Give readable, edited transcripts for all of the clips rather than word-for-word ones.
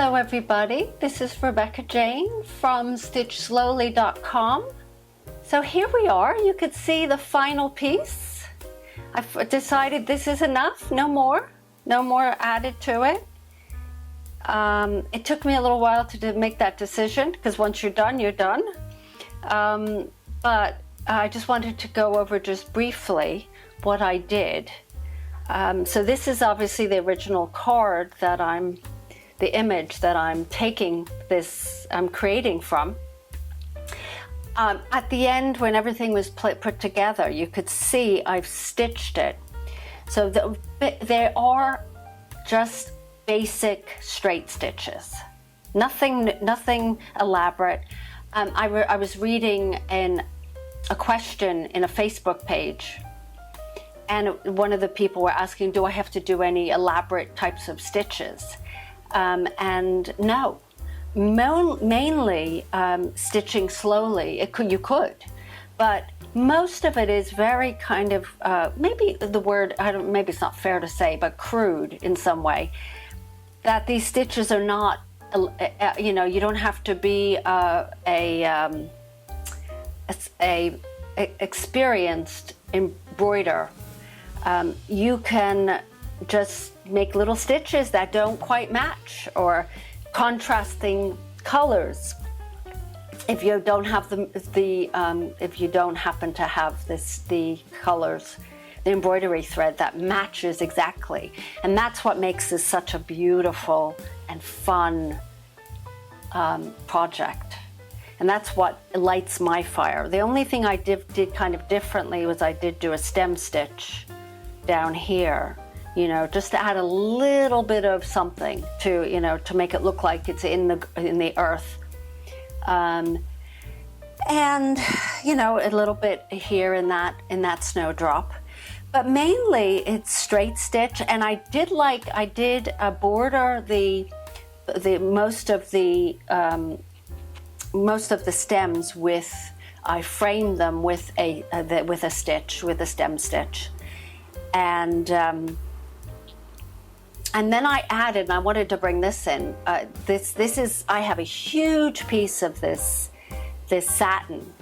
Hello everybody, this is Rebecca Jane from StitchSlowly.com. So here we are, you could see the final piece. I've decided this is enough, no more added to it. It took me a little while to make that decision because once you're done, you're done. But I just wanted to go over just briefly what I did. So this is obviously the original card that the image that I'm taking this, I'm creating from. At the end, when everything was put together, you could see I've stitched it. So there are just basic straight stitches, nothing elaborate. I was reading a question in a Facebook page, and one of the people were asking, do I have to do any elaborate types of stitches? And no, mainly stitching slowly. You could, but most of it is very kind of maybe the word maybe it's not fair to say, but crude in some way. That these stitches are not, you don't have to be a experienced embroider. You can just make little stitches that don't quite match, or contrasting colors. If you don't have if you don't happen to have the colors, the embroidery thread that matches exactly, and that's what makes this such a beautiful and fun project. And that's what lights my fire. The only thing I did kind of differently was I did do a stem stitch down here, just to add a little bit of something to make it look like it's in the earth, and a little bit here in that snowdrop, but mainly it's straight stitch. And I did border the most of the stems with, I framed them with a stem stitch, and then I added, and I wanted to bring this in. This is, I have a huge piece of this satin,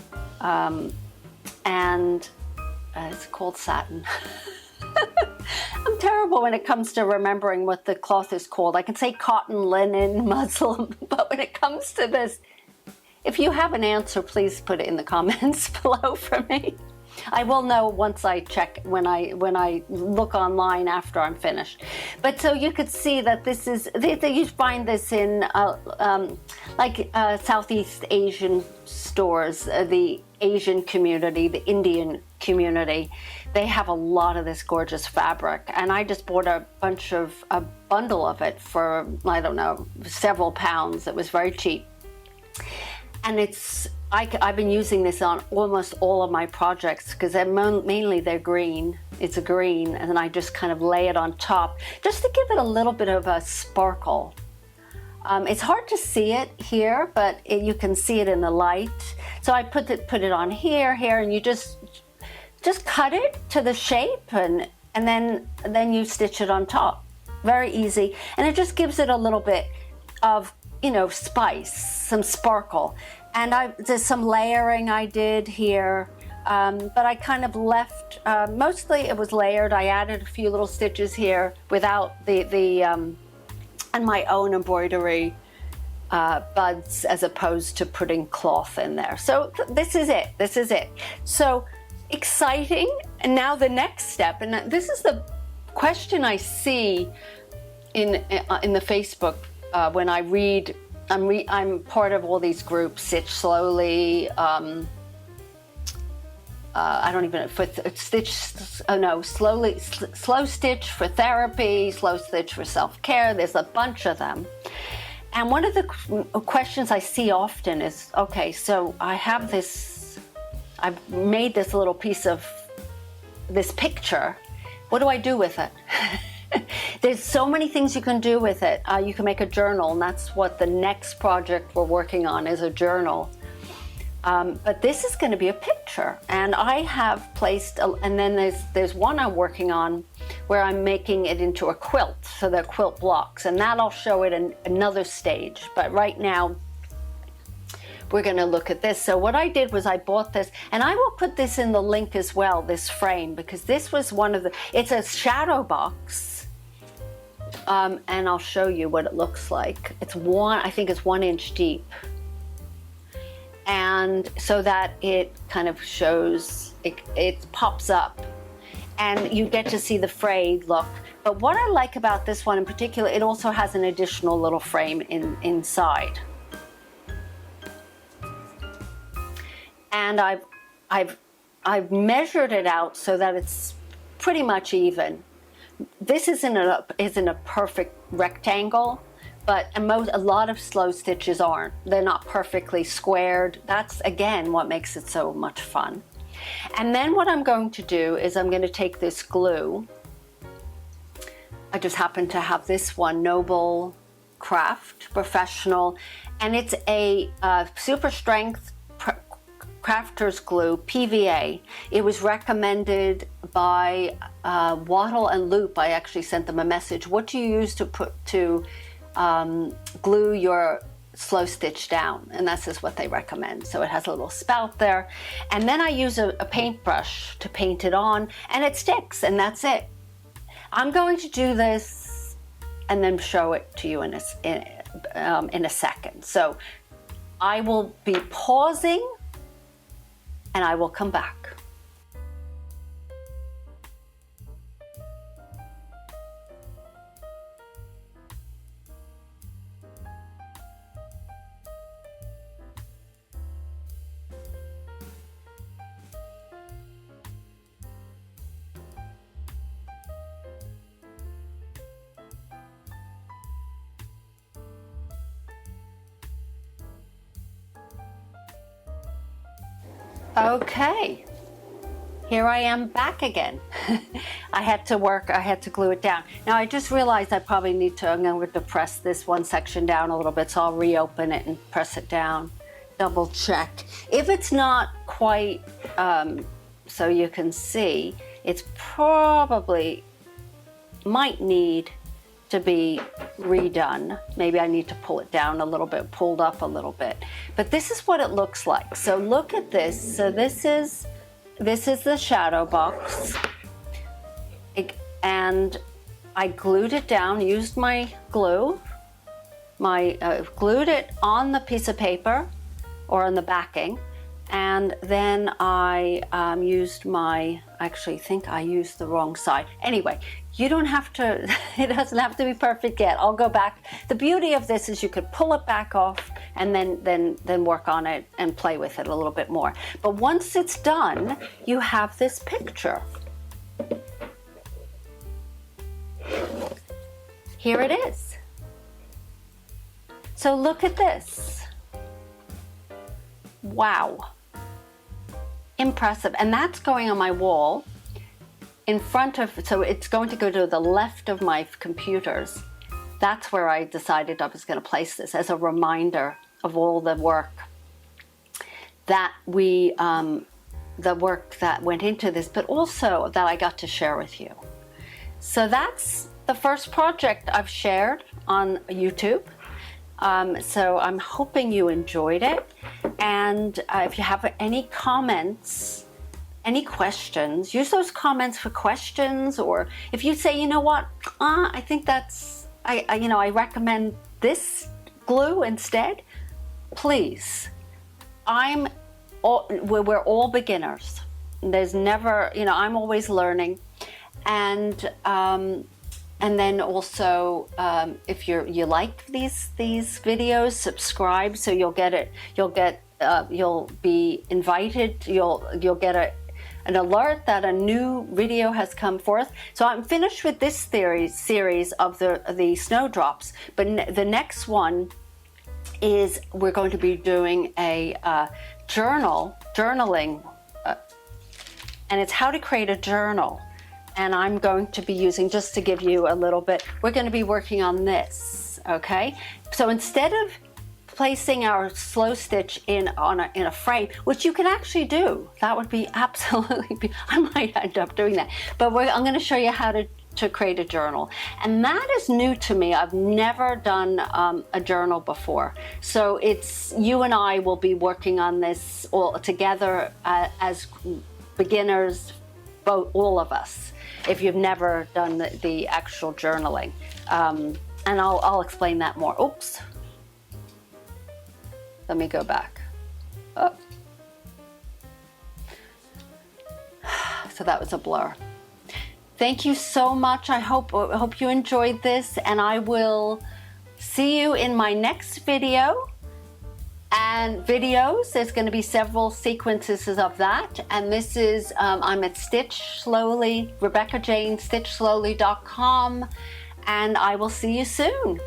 and it's called satin. I'm terrible when it comes to remembering what the cloth is called. I can say cotton, linen, muslin, but when it comes to this, if you have an answer, please put it in the comments below for me. I will know once I check, when I look online after I'm finished. But so you could see that this is, you find this in Southeast Asian stores, the Asian community, the Indian community. They have a lot of this gorgeous fabric, and I just bought a bundle of it for, I don't know, several pounds. It was very cheap. And I've been using this on almost all of my projects because mainly they're green. It's a green, and then I just kind of lay it on top just to give it a little bit of a sparkle. It's hard to see it here, but you can see it in the light. So I put it on here, and you just cut it to the shape, and then you stitch it on top. Very easy, and it just gives it a little bit of spice, some sparkle. And there's some layering I did here, but I kind of left, mostly it was layered. I added a few little stitches here without and my own embroidery buds, as opposed to putting cloth in there. So this is it. So exciting. And now the next step, and this is the question I see in the Facebook when I read. I'm part of all these groups, Stitch Slowly, I don't even, Slow Stitch for therapy, Slow Stitch for self-care. There's a bunch of them. And one of the questions I see often is, okay, so I've made this little piece of this picture. What do I do with it? There's so many things you can do with it. You can make a journal, and that's what the next project we're working on is, a journal. But this is going to be a picture, and I have placed, and then there's one I'm working on where I'm making it into a quilt, so they're quilt blocks, and that I'll show it in another stage. But right now, we're going to look at this. So what I did was I bought this, and I will put this in the link as well, this frame, because this was one of the, it's a shadow box, and I'll show you what it looks like. It's I think it's 1 inch deep. And so that it kind of shows, it pops up, and you get to see the frayed look. But what I like about this one in particular, it also has an additional little frame inside. And I've measured it out so that it's pretty much even. This isn't a perfect rectangle, but a lot of slow stitches aren't. They're not perfectly squared. That's, again, what makes it so much fun. And then what I'm going to do is I'm going to take this glue. I just happen to have this one, Noble Craft Professional, and it's a super strength crafter's glue, PVA. It was recommended by Wattle and Loop. I actually sent them a message. What do you use to glue your slow stitch down? And this is what they recommend. So it has a little spout there. And then I use a paintbrush to paint it on, and it sticks, and that's it. I'm going to do this and then show it to you in a second. So I will be pausing, and I will come back. Okay, here I am back again. I had to glue it down. Now I just realized I probably I'm going to press this one section down a little bit, so I'll reopen it and press it down. Double check. If it's not quite, so you can see, it's probably might need to be redone. Maybe I need to pull it down a little bit, pulled up a little bit. But this is what it looks like. So look at this. So this is the shadow box. And I glued it down, used my glue, glued it on the piece of paper or on the backing. And then I actually think I used the wrong side. Anyway, you don't have to, it doesn't have to be perfect yet. I'll go back. The beauty of this is you could pull it back off and then work on it and play with it a little bit more. But once it's done, you have this picture. Here it is. So look at this. Wow. Impressive. And that's going on my wall in front of, so it's going to go to the left of my computers. That's where I decided I was going to place this as a reminder of all the work that the work that went into this, but also that I got to share with you. So that's the first project I've shared on YouTube. So I'm hoping you enjoyed it. And if you have any comments, any questions, use those comments for questions. Or if you say, you know what, I think I recommend this glue instead, please. We're all beginners. There's never, I'm always learning. And then also, if you like these videos, subscribe so you'll get it. You'll be invited. You'll get an alert that a new video has come forth. So I'm finished with this series of the Snowdrops, but the next one is we're going to be doing a journaling, and it's how to create a journal. And I'm going to be using, just to give you a little bit, we're going to be working on this, okay? So instead of placing our slow stitch in a frame, which you can actually do, that would be absolutely, I might end up doing that. But I'm going to show you how to create a journal. And that is new to me. I've never done a journal before. So it's, you and I will be working on this all together as beginners, both, all of us, if you've never done the actual journaling. And I'll explain that more. Oops. Let me go back. Oh. So that was a blur. Thank you so much. I hope you enjoyed this, and I will see you in my next video. And videos, there's going to be several sequences of that. And this is, I'm at Stitch Slowly, Rebecca Jane, stitchslowly.com, and I will see you soon.